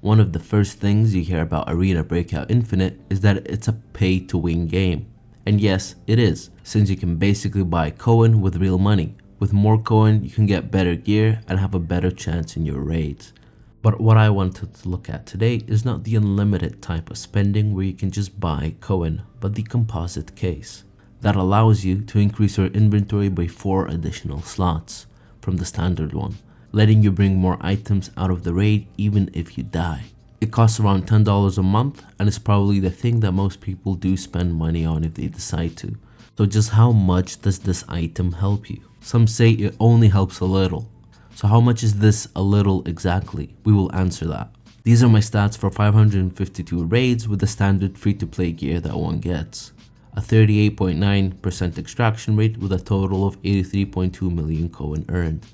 One of the first things you hear about Arena Breakout Infinite is that it's a pay-to-win game. And yes, it is, since you can basically buy coin with real money. With more coin, you can get better gear and have a better chance in your raids. But what I wanted to look at today is not the unlimited type of spending where you can just buy coin, but the composite case. That allows you to increase your inventory by 4 additional slots from the standard one, letting you bring more items out of the raid even if you die. It costs around $10 a month and is probably the thing that most people do spend money on if they decide to. So just how much does this item help you? Some say it only helps a little. So how much is this a little exactly? We will answer that. These are my stats for 552 raids with the standard free-to-play gear that one gets. A 38.9% extraction rate with a total of 83.2 million coin earned.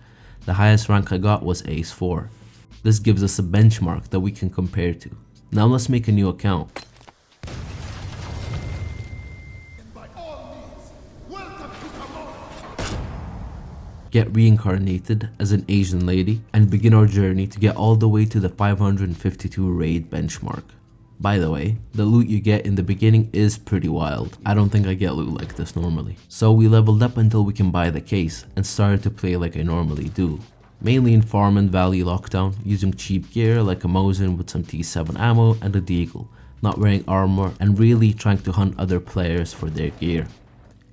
The highest rank I got was Ace 4. This gives us a benchmark that we can compare to. Now let's make a new account. Get reincarnated as an Asian lady and begin our journey to get all the way to the 552 raid benchmark. By the way, the loot you get in the beginning is pretty wild. I don't think I get loot like this normally. So we leveled up until we can buy the case and started to play like I normally do. Mainly in Farm and Valley Lockdown, using cheap gear like a Mosin with some T7 ammo and a Deagle, not wearing armor and really trying to hunt other players for their gear.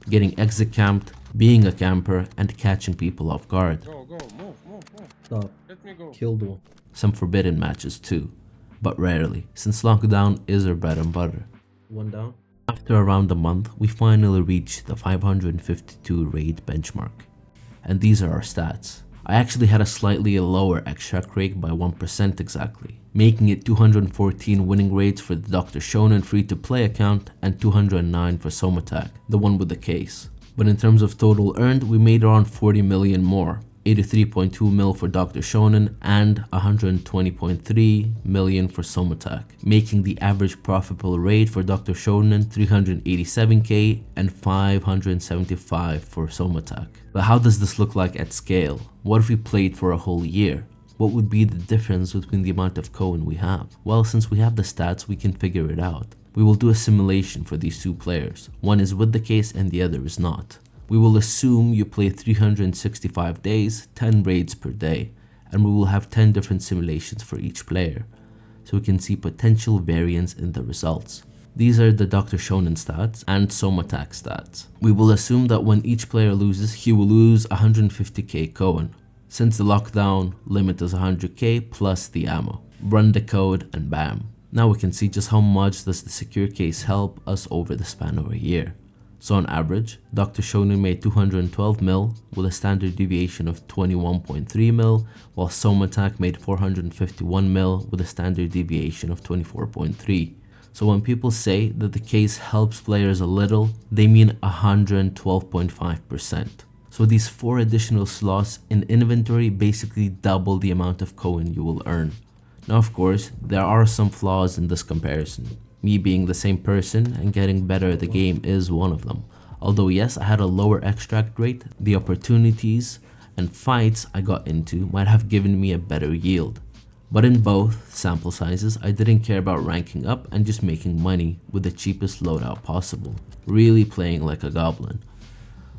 Getting exit camped, being a camper, and catching people off guard. Go, move. Stop. Let me go. Killed one. Some forbidden matches too, but rarely, since lockdown is our bread and butter. One down. After around a month, we finally reached the 552 raid benchmark. And these are our stats. I actually had a slightly lower extract rate by 1% exactly, making it 214 winning rates for the Dr. Shonen free-to-play account and 209 for somactrl, the one with the case. But in terms of total earned, we made around 40 million more, 83.2 mil for Dr. Shonen and 120.3 million for somactrl, making the average profitable raid for Dr. Shonen 387k and 575 for somactrl. But how does this look like at scale? What if we played for a whole year? What would be the difference between the amount of coin we have? Well, since we have the stats, we can figure it out. We will do a simulation for these two players. One is with the case and the other is not. We will assume you play 365 days, 10 raids per day, and we will have 10 different simulations for each player, so we can see potential variance in the results. These are the Dr. Shonen stats and somactrl stats. We will assume that when each player loses, he will lose 150k coin, since the lockdown limit is 100k plus the ammo. Run the code and bam. Now we can see just how much does the secure case help us over the span of a year. So on average, Dr. Shonen made 212 mil with a standard deviation of 21.3 mil, while somactrl made 451 mil with a standard deviation of 24.3. So when people say that the case helps players a little, they mean 112.5%. So these 4 additional slots in inventory basically double the amount of coin you will earn. Now of course, there are some flaws in this comparison. Me being the same person and getting better at the game is one of them. Although yes, I had a lower extract rate, the opportunities and fights I got into might have given me a better yield. But in both sample sizes, I didn't care about ranking up and just making money with the cheapest loadout possible, really playing like a goblin.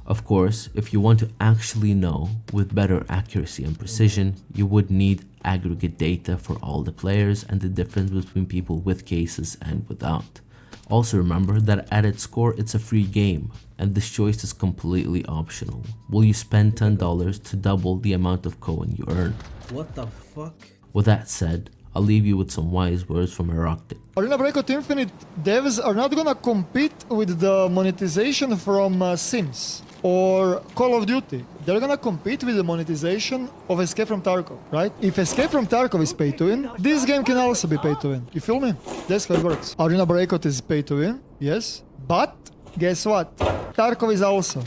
Of course, if you want to actually know with better accuracy and precision, you would need aggregate data for all the players and the difference between people with cases and without. Also remember that at its core, it's a free game, and this choice is completely optional. Will you spend $10 to double the amount of coin you earn? What the fuck? With that said, I'll leave you with some wise words from Heroctic. Arena Breakout Infinite devs are not gonna compete with the monetization from Sims or Call of Duty. They're gonna compete with the monetization of Escape from Tarkov, right? If Escape from Tarkov is pay to win, this game can also be pay to win. You feel me? That's how it works. Arena Breakout is pay to win, yes, but guess what? Tarkov is also.